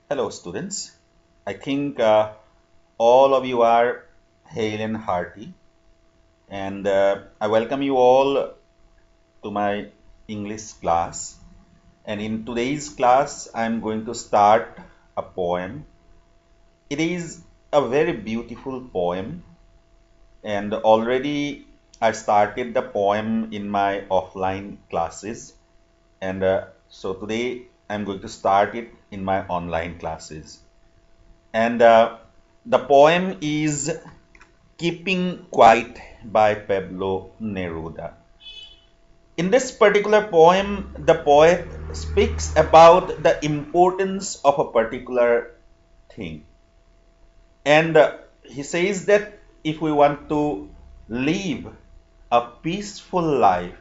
Hello, students. I think all of you are hale and hearty, and I welcome you all to my English class. And in today's class, I'm going to start a poem. It is a very beautiful poem, and already I started the poem in my offline classes, and so today I'm going to start it in my online classes. And the poem is Keeping Quiet by Pablo Neruda. In this particular poem, the poet speaks about the importance of a particular thing. And he says that if we want to live a peaceful life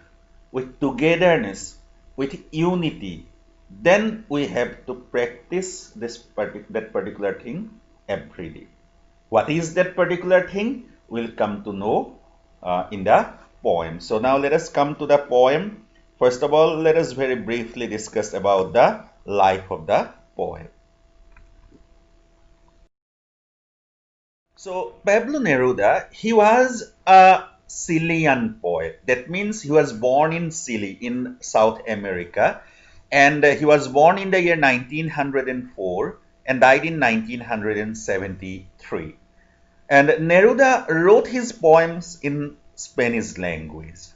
with togetherness, with unity, then we have to practice that particular thing every day. What is that particular thing? We'll come to know in the poem. So now let us come to the poem. First of all, let us very briefly discuss about the life of the poet. So Pablo Neruda, he was a Chilean poet. That means he was born in Chile in South America, and he was born in the year 1904 and died in 1973. And Neruda wrote his poems in Spanish language.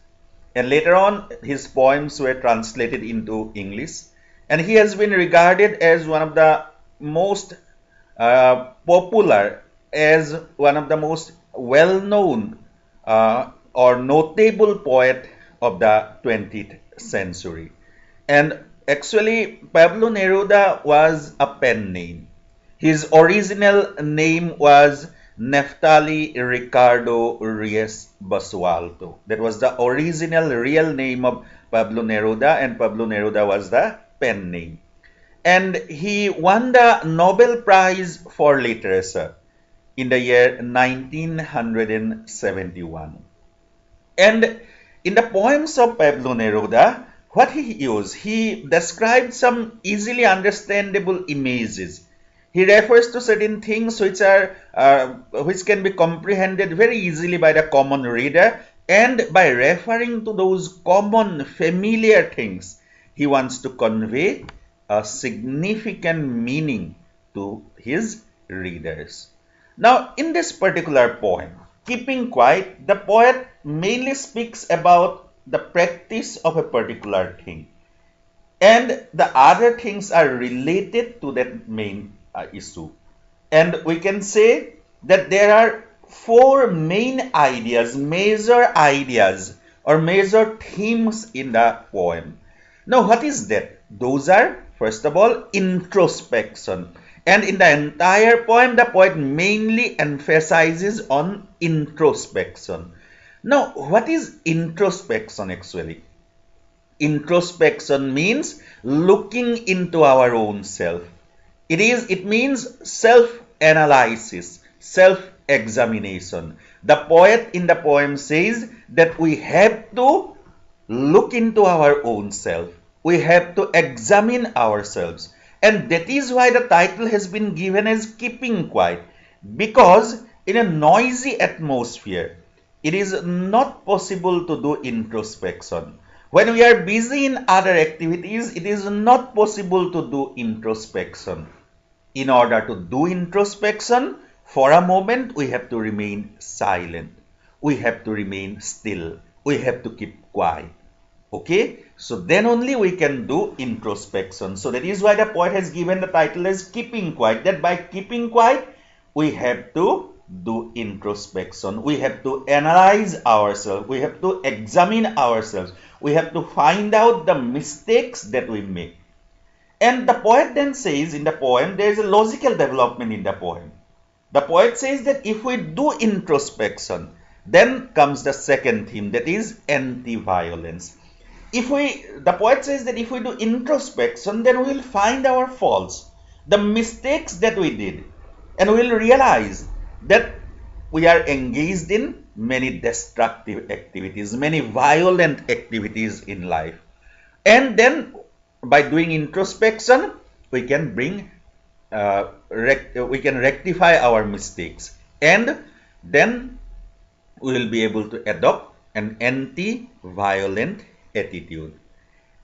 And later on, his poems were translated into English. And he has been regarded as one of the most popular, as one of the most well known or notable poet of the 20th century. And actually, Pablo Neruda was a pen name. His original name was Neftali Ricardo Reyes Basualto. That was the original real name of Pablo Neruda, and Pablo Neruda was the pen name. And he won the Nobel Prize for Literature in the year 1971. And in the poems of Pablo Neruda, what he used, he described some easily understandable images. He refers to certain things which can be comprehended very easily by the common reader, and by referring to those common familiar things, he wants to convey a significant meaning to his readers. Now, in this particular poem, Keeping Quiet, the poet mainly speaks about the practice of a particular thing. And the other things are related to that main issue. And we can say that there are four main ideas, or major themes in the poem. Now, what is that? Those are, first of all, introspection. And in the entire poem, the poet mainly emphasizes on introspection. Now, what is introspection actually? Introspection means looking into our own self. It means self-analysis, self-examination. The poet in the poem says that we have to look into our own self. We have to examine ourselves. And that is why the title has been given as Keeping Quiet. Because in a noisy atmosphere, it is not possible to do introspection. When we are busy in other activities, it is not possible to do introspection. In order to do introspection, for a moment, we have to remain silent. We have to remain still. We have to keep quiet. Okay? So then only we can do introspection. So that is why the poet has given the title as Keeping Quiet. That by keeping quiet, we have to do introspection. We have to analyze ourselves. We have to examine ourselves. We have to find out the mistakes that we make. And the poet then says in the poem, there is a logical development in the poem. The poet says that if we do introspection, then comes the second theme, that is anti-violence. The poet says that if we do introspection, then we will find our faults, the mistakes that we did, and we will realize that we are engaged in many destructive activities, many violent activities in life. And then by doing introspection, we can bring we can rectify our mistakes, and then we will be able to adopt an anti-violent attitude.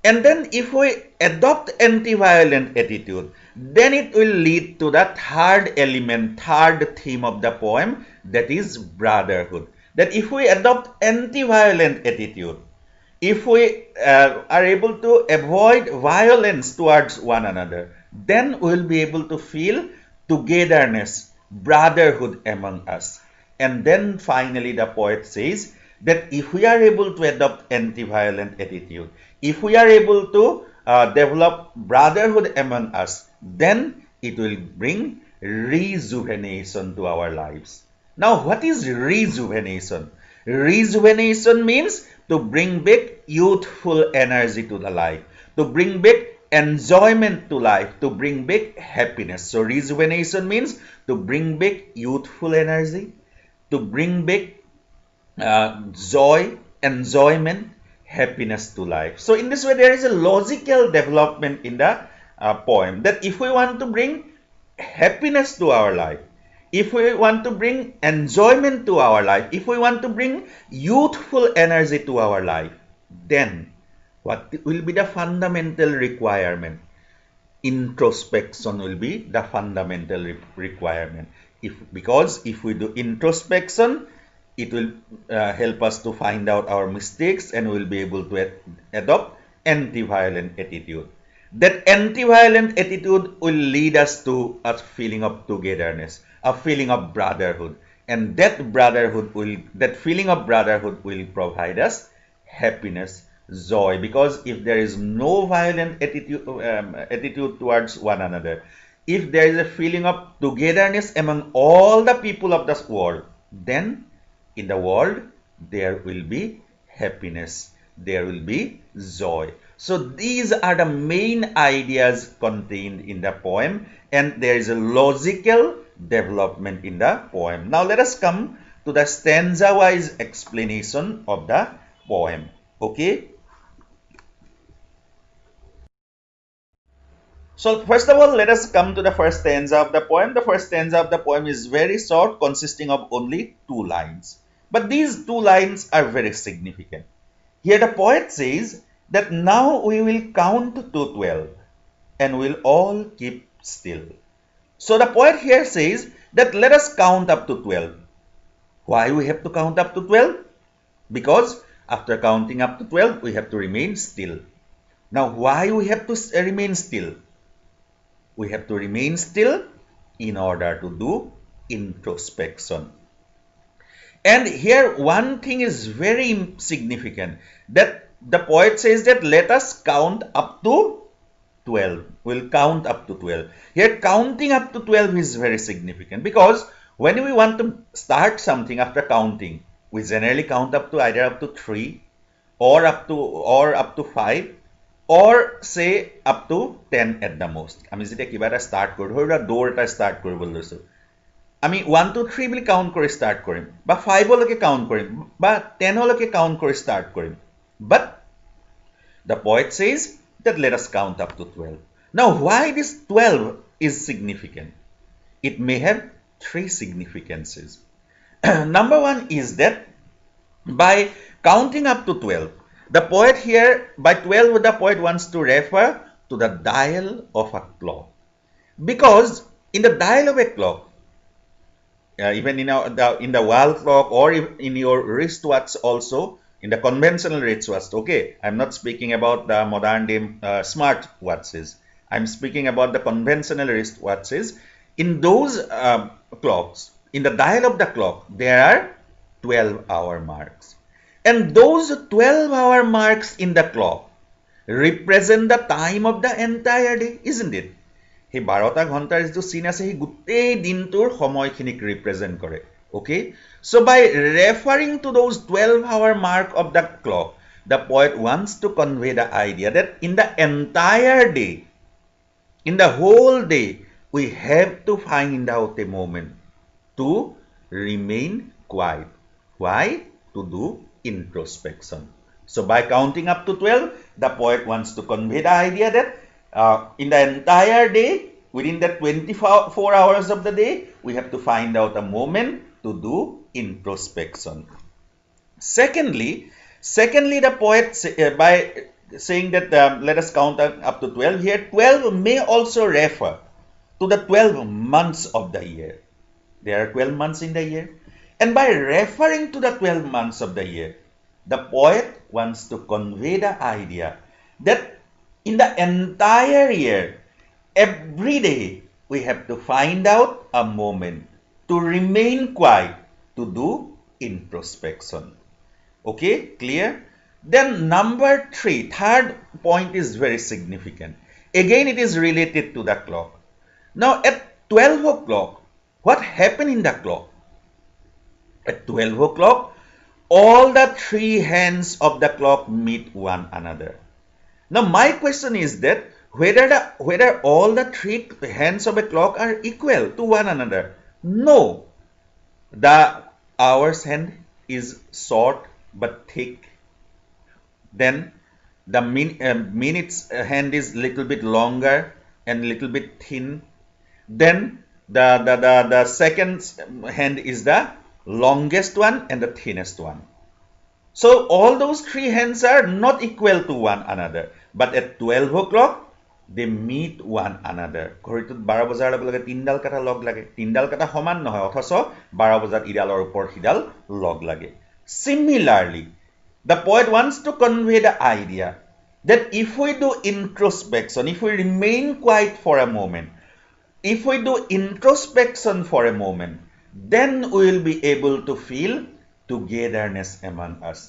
And then if we adopt anti-violent attitude, then it will lead to the third element, third theme of the poem, that is brotherhood. That if we adopt anti-violent attitude, if we are able to avoid violence towards one another, then we will be able to feel togetherness, brotherhood among us. And then finally the poet says that if we are able to adopt anti-violent attitude, if we are able to develop brotherhood among us, then it will bring rejuvenation to our lives. Now, what is rejuvenation? Rejuvenation means to bring back youthful energy to the life, to bring back enjoyment to life, to bring back happiness. So, rejuvenation means to bring back youthful energy, to bring back joy, enjoyment, happiness to life. So, in this way, there is a logical development in the poem, that if we want to bring happiness to our life, if we want to bring enjoyment to our life, if we want to bring youthful energy to our life, then what will be the fundamental requirement? Introspection will be the fundamental requirement. Because if we do introspection, it will help us to find out our mistakes, and we will be able to adopt anti-violent attitude. That anti-violent attitude will lead us to a feeling of togetherness, a feeling of brotherhood, and that feeling of brotherhood will provide us happiness, joy. Because if there is no violent attitude towards one another, if there is a feeling of togetherness among all the people of this world, then in the world there will be happiness, there will be joy. So these are the main ideas contained in the poem, and there is a logical development in the poem. Now let us come to the stanza-wise explanation of the poem. Okay. So first of all, let us come to the first stanza of the poem. The first stanza of the poem is very short, consisting of only 2 lines. But these 2 lines are very significant. Here the poet says that now we will count to 12 and we'll all keep still. So the poet here says that let us count up to 12. Why we have to count up to 12? Because after counting up to 12, we have to remain still. Now, why we have to remain still? We have to remain still in order to do introspection. And here one thing is very significant, that the poet says that let us count up to 12. We'll count up to 12. Here counting up to 12 is very significant, because when we want to start something after counting, we generally count up to either up to 3 or up to 5 or say up to 10 at the most. I mean, যেতিয়া কিবা এটা start কৰোঁ, ধৰি লোৱা দৌৰ এটা start কৰিবলৈ লৈছোঁ, আমি 1 2 3 বুলি কাউণ্ট কৰি ষ্টাৰ্ট কৰিম, বা 5 লৈকে কাউণ্ট কৰিম, বা 10 লৈকে কাউণ্ট কৰি start Karim. But the poet says that let us count up to 12. Now, why this 12 is significant? It may have 3 significances. Number 1 is that by counting up to 12, the poet here, by 12, the poet wants to refer to the dial of a clock. Because in the dial of a clock, even in the wall clock or in your wristwatch also, in the conventional wristwatch, okay, I'm not speaking about the modern day smart watches. I'm speaking about the conventional wristwatches. In those clocks, in the dial of the clock, there are 12-hour marks. And those 12-hour marks in the clock represent the time of the entire day, isn't it? সেই 12টা ঘণ্টাৰ যিটো চিন আছে, সেই গোটেই দিনটোৰ সময়খিনিক represent কৰে. Okay? So by referring to those 12-hour mark of the clock, the poet wants to convey the idea that in the entire day, in the whole day, we have to find out a moment to remain quiet. Why? To do introspection. So by counting up to 12, the poet wants to convey the idea that in the entire day, within the 24 hours of the day, we have to find out a moment to do introspection. Secondly, the poet by saying that let us count up to 12 here, 12 may also refer to the 12 months of the year. There are 12 months in the year. And by referring to the 12 months of the year, the poet wants to convey the idea that in the entire year, every day, we have to find out a moment to remain quiet, to do introspection. Okay, clear? Then number 3, third point is very significant. Again, it is related to the clock. Now, at 12 o'clock, what happened in the clock? At 12 o'clock, all the 3 hands of the clock meet one another. Now, my question is that whether all the 3 hands of a clock are equal to one another. No. The hour's hand is short but thick. Then the minute's hand is little bit longer and little bit thin. Then the second's hand is the longest one and the thinnest one. So all those 3 hands are not equal to one another. But at 12 o'clock, they meet one another. ঘড়ীটোত 12 বজাৰ লগে লগে 3ডাল কাটা log লাগে। 3ডাল কাটা সমান নহয়, অথচ 12 বজাত ইডালৰ ওপৰত সিডাল লগ লাগে। Similarly, the poet wants to convey the idea that if we do introspection, if we remain quiet for a moment, if we do introspection for a moment, then we will be able to feel togetherness among us.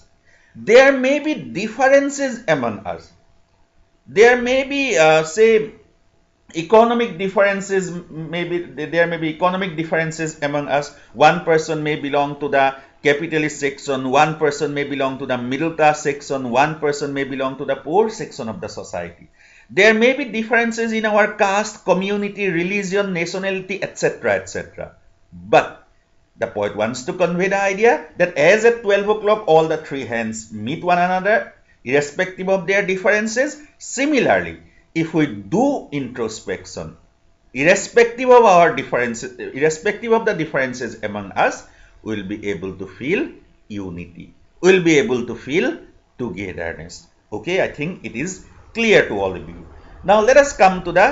There may be differences among us. There may be, say, economic differences. There may be economic differences among us. One person may belong to the capitalist section. One person may belong to the middle class section. One person may belong to the poor section of the society. There may be differences in our caste, community, religion, nationality, etc., etc. But the poet wants to convey the idea that as at 12 o'clock all the 3 hands meet one another, irrespective of their differences. Similarly, if we do introspection, irrespective of our differences, irrespective of the differences among us, we will be able to feel unity. We will be able to feel togetherness. Okay, I think it is clear to all of you. Now let us come to the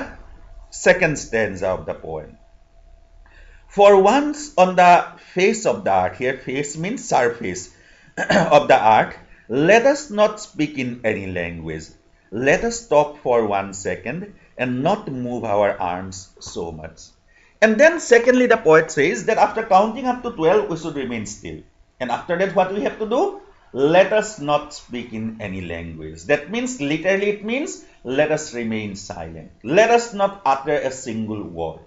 second stanza of the poem. For once on the face of the art, here face means surface of the art, let us not speak in any language. Let us stop for 1 second and not move our arms so much. And then secondly, the poet says that after counting up to 12, we should remain still. And after that, what we have to do? Let us not speak in any language. That means, literally it means, let us remain silent. Let us not utter a single word.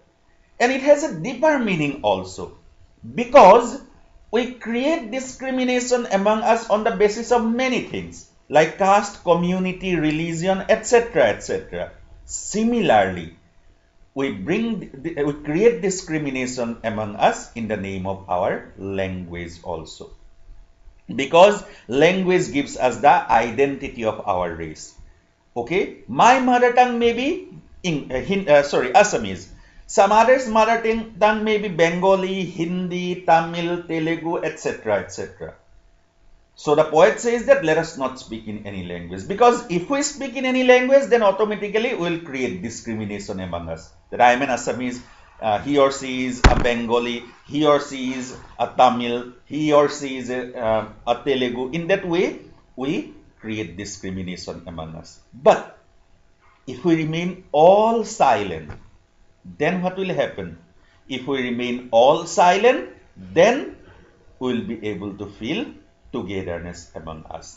And it has a deeper meaning also. Because we create discrimination among us on the basis of many things, like caste, community, religion, etc., etc. Similarly, we create discrimination among us in the name of our language also. Because language gives us the identity of our race. Okay, my mother tongue may be Assamese. Some others' mother tongue may be Bengali, Hindi, Tamil, Telugu, etc., etc. So the poet says that let us not speak in any language. Because if we speak in any language, then automatically we will create discrimination among us. That I am an Assamese, he or she is a Bengali, he or she is a Tamil, he or she is a Telugu. In that way, we create discrimination among us. But if we remain all silent, then what will happen? If we remain all silent, then we will be able to feel togetherness among us.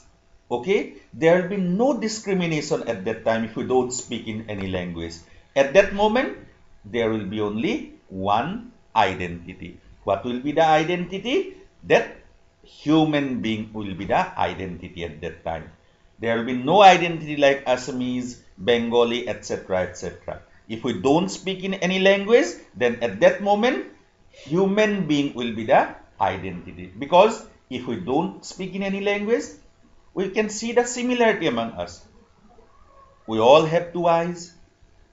Okay? There will be no discrimination at that time if we don't speak in any language. At that moment, there will be only one identity. What will be the identity? That human being will be the identity at that time. There will be no identity like Assamese, Bengali, etc., etc. If we don't speak in any language, then at that moment, human being will be the identity. Because if we don't speak in any language, we can see the similarity among us. We all have 2 eyes.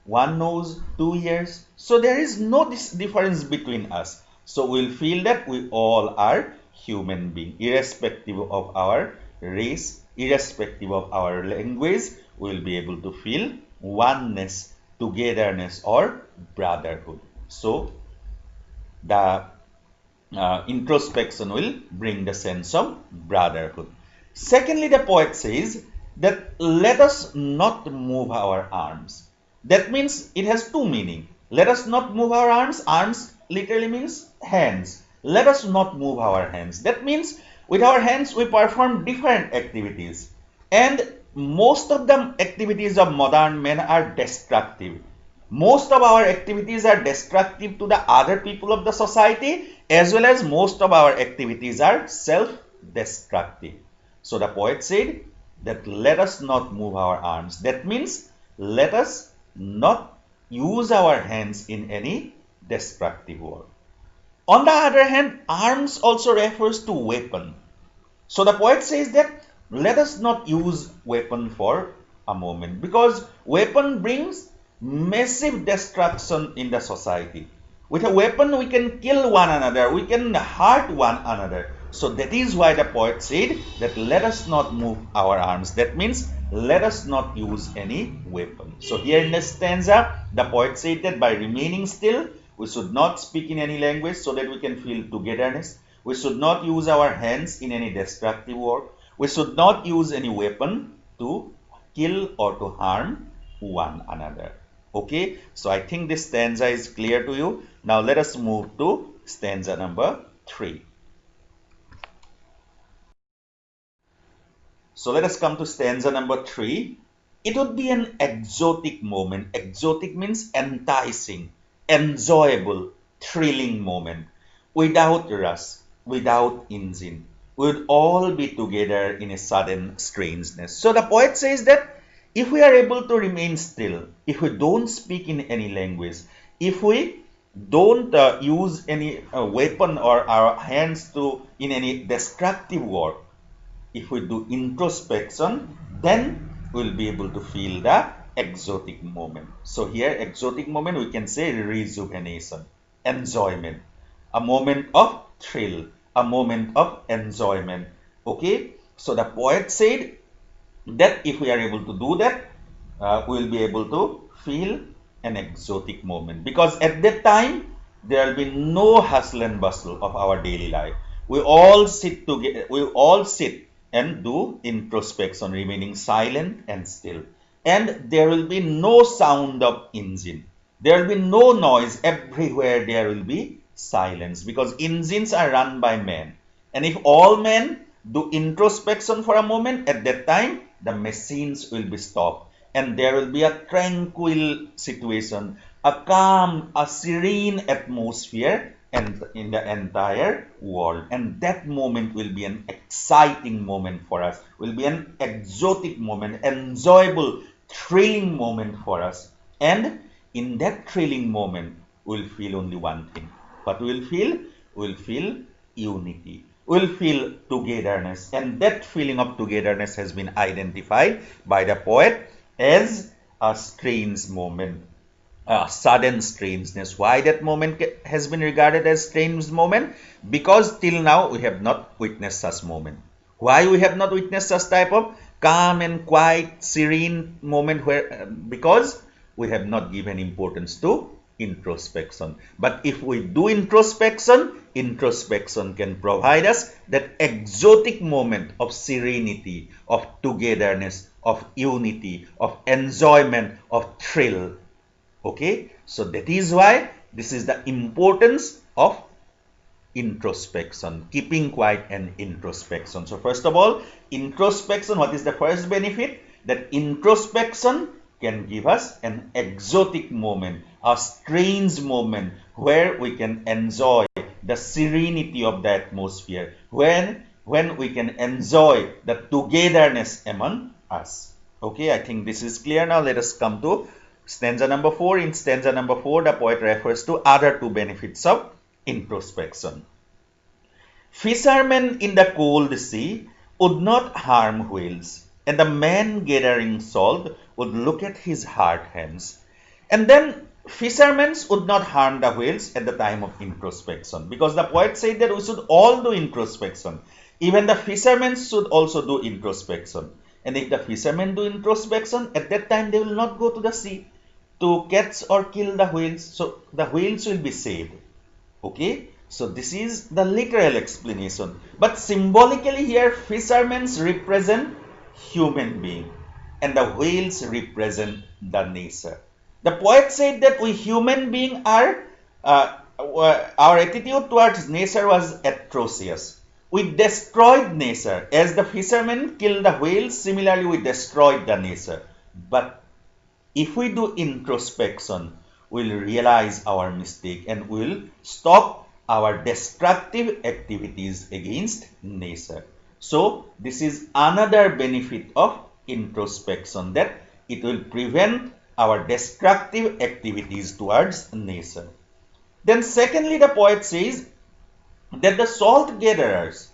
one nose, two ears. So there is no difference between us. So we'll feel that we all are human beings, irrespective of our race, irrespective of our language. We'll be able to feel oneness, togetherness, or brotherhood. So the introspection will bring the sense of brotherhood. Secondly, the poet says that let us not move our arms. That means it has two meanings. Let us not move our arms. Arms literally means hands. Let us not move our hands. That means with our hands we perform different activities. And most of the activities of modern men are destructive. Most of our activities are destructive to the other people of the society, as well as most of our activities are self-destructive. So the poet said that let us not move our arms. That means let us not use our hands in any destructive work. On the other hand, arms also refers to weapon. So the poet says that let us not use weapon for a moment, because weapon brings massive destruction in the society. With a weapon we can kill one another, we can hurt one another. So that is why the poet said that let us not move our arms. That means let us not use any weapon. So here in the stanza, the poet said that by remaining still, we should not speak in any language so that we can feel togetherness. We should not use our hands in any destructive work. We should not use any weapon to kill or to harm one another. Okay, so I think this stanza is clear to you. Now let us move to stanza number 3. So let us come to stanza number 3. It would be an exotic moment. Exotic means enticing, enjoyable, thrilling moment. Without rush, without engine, we would all be together in a sudden strangeness. So the poet says that if we are able to remain still, if we don't speak in any language, if we don't use any weapon or our hands to in any destructive work, if we do introspection, then we'll be able to feel the exotic moment. So here, exotic moment, we can say rejuvenation, enjoyment, a moment of thrill, a moment of enjoyment. Okay, so the poet said that if we are able to do that, we will be able to feel an exotic moment, because at that time there will be no hustle and bustle of our daily life. We all sit together, we all sit and do introspection, remaining silent and still, and there will be no sound of engine, there will be no noise. Everywhere there will be silence, because engines are run by men, and if all men do introspection for a moment, at that time the machines will be stopped and there will be a tranquil situation, a calm, a serene atmosphere and in the entire world. And that moment will be an exciting moment for us, will be an exotic moment, enjoyable, thrilling moment for us. And in that thrilling moment, we'll feel only one thing. What we'll feel? We'll feel unity. We'll feel togetherness. And that feeling of togetherness has been identified by the poet as a strange moment, a sudden strangeness. Why that moment has been regarded as strange moment? Because till now we have not witnessed such moment. Why we have not witnessed such type of calm and quiet, serene moment? Because we have not given importance to introspection. But if we do introspection, introspection can provide us that exotic moment of serenity, of togetherness, of unity, of enjoyment, of thrill. Okay, so that is why this is the importance of introspection, keeping quiet and introspection. So first of all, introspection, what is the first benefit? That introspection can give us an exotic moment, a strange moment where we can enjoy the serenity of the atmosphere, when we can enjoy the togetherness among us. Okay, I think this is clear. Now let us come to stanza number 4. In stanza number 4, the poet refers to other two benefits of introspection. Fishermen in the cold sea would not harm whales, and the man gathering salt would look at his hard hands. And then fishermen would not harm the whales at the time of introspection, because the poet said that we should all do introspection. Even the fishermen should also do introspection. And if the fishermen do introspection, at that time they will not go to the sea to catch or kill the whales. So the whales will be saved. Okay, so this is the literal explanation. But symbolically here, fishermen represent human being and the whales represent the nature. The poet said that we human beings are, our attitude towards nature was atrocious. We destroyed nature. As the fishermen killed the whales, similarly we destroyed the nature. But if we do introspection, we'll realize our mistake and we'll stop our destructive activities against nature. So this is another benefit of introspection, that it will prevent our destructive activities towards nature. Then secondly, the poet says that the salt gatherers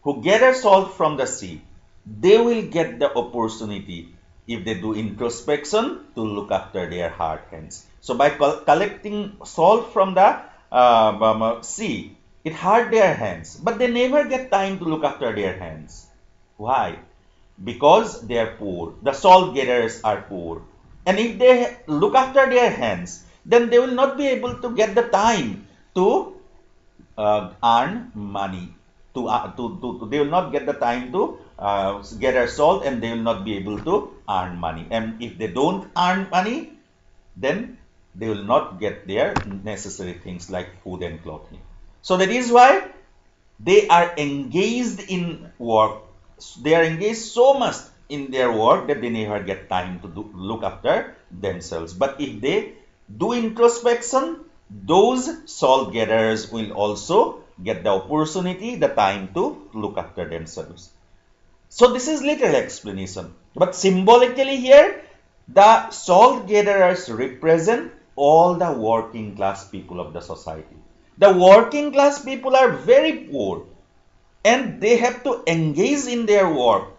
who gather salt from the sea, they will get the opportunity, if they do introspection, to look after their hard hands. So by collecting salt from the sea, it hurt their hands, but they never get time to look after their hands. Why? Because they are poor. The salt gatherers are poor. And if they look after their hands, then they will not be able to get the time to earn money. They will not get the time to gather salt, and they will not be able to earn money. And if they don't earn money, then they will not get their necessary things like food and clothing. So that is why they are engaged in work. They are engaged so much in their work that they never get time to look after themselves. But if they do introspection, those salt gatherers will also get the opportunity, the time to look after themselves. So this is literal explanation. But symbolically here, the salt gatherers represent all the working class people of the society. The working class people are very poor and they have to engage in their work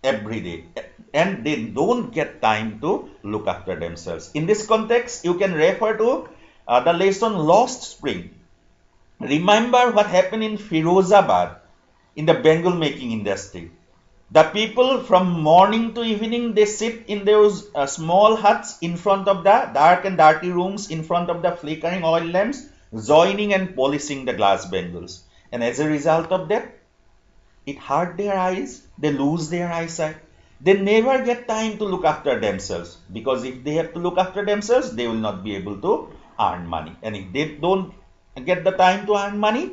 every day, and they don't get time to look after themselves. In this context, you can refer to the lesson Lost Spring. Remember what happened in Firozabad in the Bengal making industry. The people from morning to evening, they sit in those small huts in front of the dark and dirty rooms, in front of the flickering oil lamps, joining and polishing the glass bangles. And as a result of that, it hurt their eyes. They lose their eyesight. They never get time to look after themselves, because if they have to look after themselves, they will not be able to earn money. And if they don't get the time to earn money,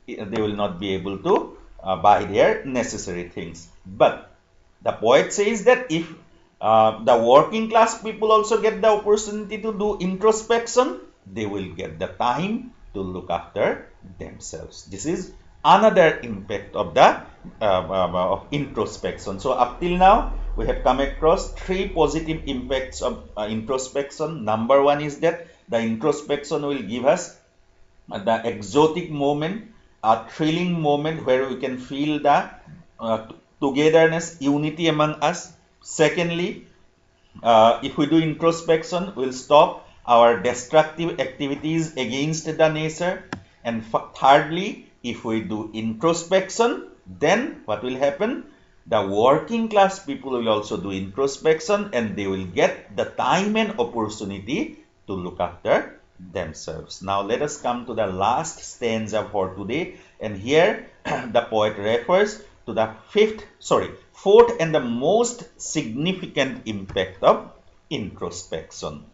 they will not be able to buy their necessary things. But the poet says that if the working class people also get the opportunity to do introspection, they will get the time to look after themselves. This is another impact of the of introspection. So up till now, we have come across three positive impacts of introspection. Number one is that the introspection will give us the exotic moment, a thrilling moment where we can feel the togetherness, unity among us. Secondly, if we do introspection, we'll stop our destructive activities against the nature. And thirdly, if we do introspection, then what will happen? The working class people will also do introspection, and they will get the time and opportunity to look after themselves. Now let us come to the last stanza for today, and here the poet refers to the fourth and the most significant impact of introspection.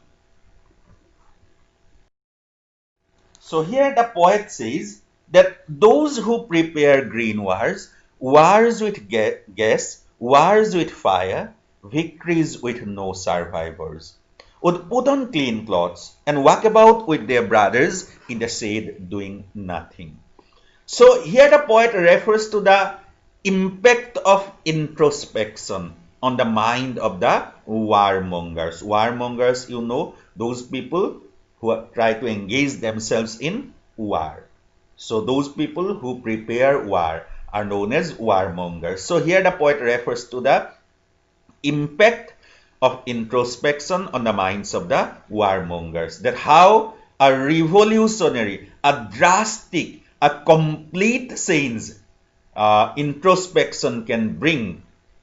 So here the poet says that those who prepare green wars, wars with gas, wars with fire, victories with no survivors, would put on clean clothes and walk about with their brothers in the shade doing nothing. So here the poet refers to the impact of introspection on the mind of the warmongers. Warmongers, you know, those people who try to engage themselves in war. So those people who prepare war are known as warmongers. So here the poet refers to the impact of introspection on the minds of the warmongers. That how a revolutionary, a drastic, a complete change introspection can bring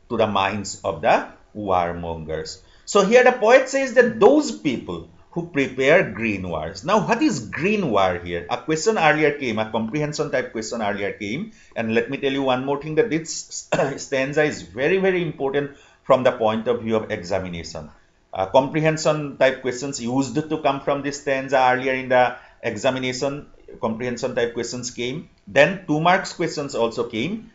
to the minds of the warmongers. So here the poet says that those people who prepare green wars. Now, what is green war here? A question earlier came, a comprehension type question earlier came. And let me tell you one more thing, that this stanza is very, very important from the point of view of examination. Comprehension type questions used to come from this stanza earlier in the examination. Comprehension type questions came. Then 2 marks questions also came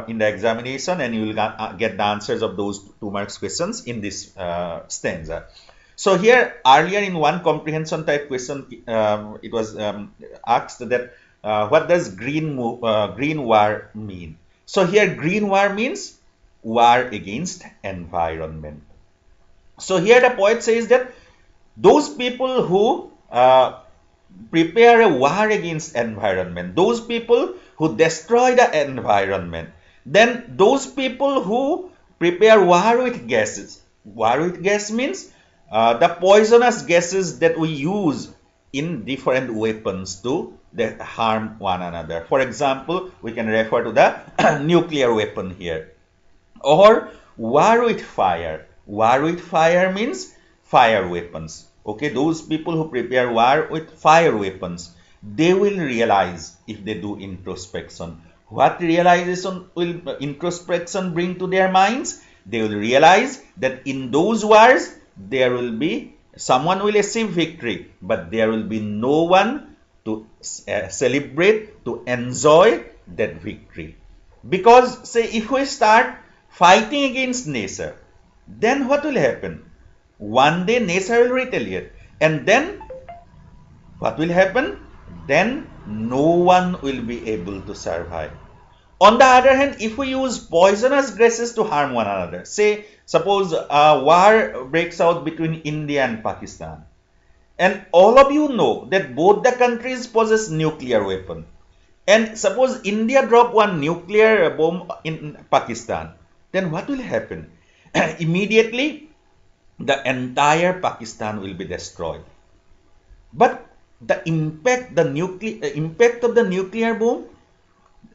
in the examination, and you will get the answers of those 2 marks questions in this stanza. So here earlier in one comprehension type question, it was asked that what does green war mean? So here green war means war against environment. So here the poet says that those people who prepare a war against environment, those people who destroy the environment, then those people who prepare war with gases. War with gas means the poisonous gases that we use in different weapons to harm one another. For example, we can refer to the nuclear weapon here. Or war with fire. War with fire means fire weapons. Okay, those people who prepare war with fire weapons, they will realize if they do introspection. What realization will introspection bring to their minds? They will realize that in those wars, there will be, someone will achieve victory, but there will be no one to celebrate, to enjoy that victory. Because, say, if we start fighting against nature, then what will happen? One day nature will retaliate, and then what will happen? Then no one will be able to survive. On the other hand, if we use poisonous gases to harm one another, say, suppose a war breaks out between India and Pakistan, and all of you know that both the countries possess nuclear weapon, and suppose India drop one nuclear bomb in Pakistan, then what will happen? Immediately, the entire Pakistan will be destroyed. But the impact of the nuclear bomb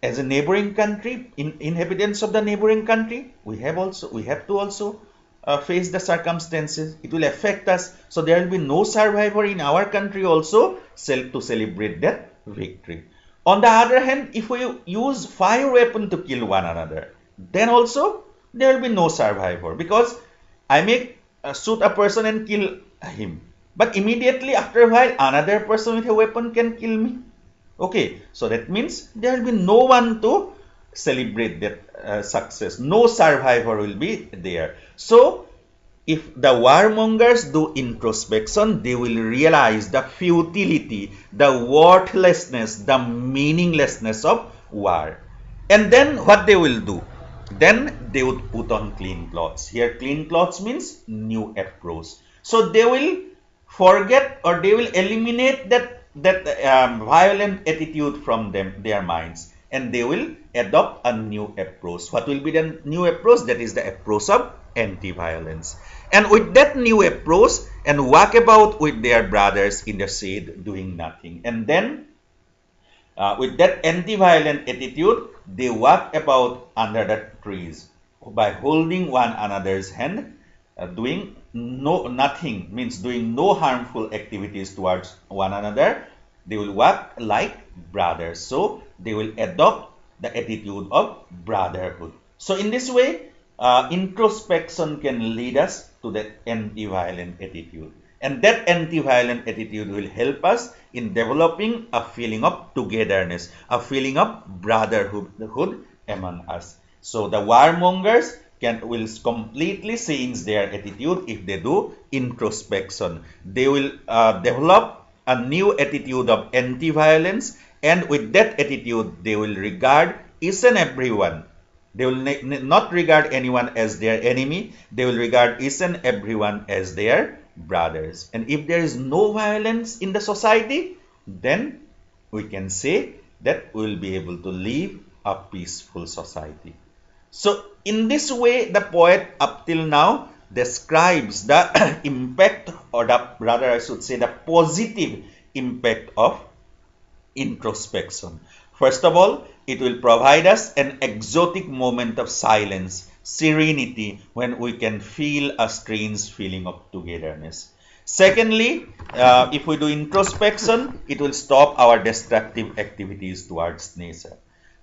as a neighboring country, inhabitants of the neighboring country, we have to also face the circumstances. It will affect us. So there will be no survivor in our country also to celebrate that victory. On the other hand, if we use fire weapon to kill one another, then also there will be no survivor, because I may shoot a person and kill him, but immediately after a while another person with a weapon can kill me. Okay, so that means there will be no one to celebrate that success. No survivor will be there. So if the warmongers do introspection, they will realize the futility, the worthlessness, the meaninglessness of war. And then what they will do? Then they would put on clean clothes. Here clean clothes means new approach. So they will forget, or they will eliminate that violent attitude from their minds, and they will adopt a new approach. What will be the new approach? That is the approach of anti-violence. And with that new approach, and walk about with their brothers in the shade doing nothing. And then with that anti-violent attitude, they walk about under the trees by holding one another's hand, doing nothing, means doing no harmful activities towards one another. They will walk like brothers. So they will adopt the attitude of brotherhood. So in this way, introspection can lead us to that anti-violent attitude. And that anti-violent attitude will help us in developing a feeling of togetherness, a feeling of brotherhood among us. So the warmongers will completely change their attitude if they do introspection. They will develop a new attitude of anti-violence, and with that attitude, they will regard each and everyone. They will not regard anyone as their enemy. They will regard each and everyone as their brothers. And if there is no violence in the society, then we can say that we will be able to live a peaceful society. So in this way, the poet up till now describes the impact, or rather I should say the positive impact of introspection. First of all, it will provide us an exotic moment of silence, serenity, when we can feel a strange feeling of togetherness. Secondly, if we do introspection, it will stop our destructive activities towards nature.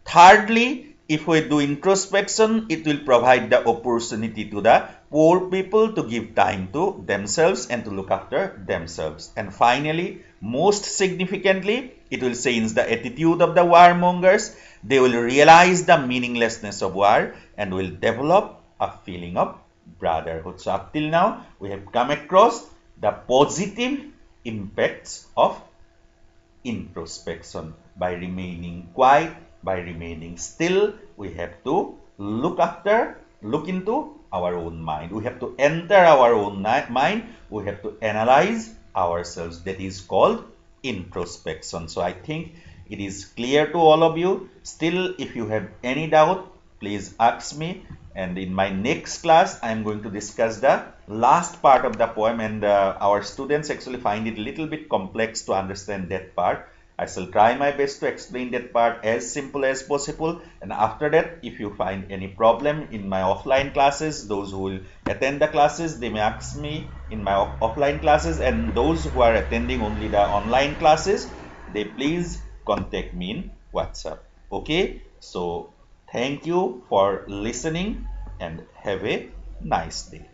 Thirdly, if we do introspection, it will provide the opportunity to the poor people to give time to themselves and to look after themselves. And finally, most significantly, it will change the attitude of the warmongers. They will realize the meaninglessness of war and will develop a feeling of brotherhood. So up till now, we have come across the positive impacts of introspection. By remaining quiet, by remaining still, we have to look into our own mind. We have to enter our own mind. We have to analyze ourselves. That is called introspection. So I think it is clear to all of you. Still, if you have any doubt, please ask me. And in my next class, I am going to discuss the last part of the poem, and our students actually find it a little bit complex to understand that part. I shall try my best to explain that part as simple as possible, and after that, if you find any problem in my offline classes, those who will attend the classes, they may ask me in my offline classes, and those who are attending only the online classes, they please contact me in WhatsApp. Okay, so thank you for listening and have a nice day.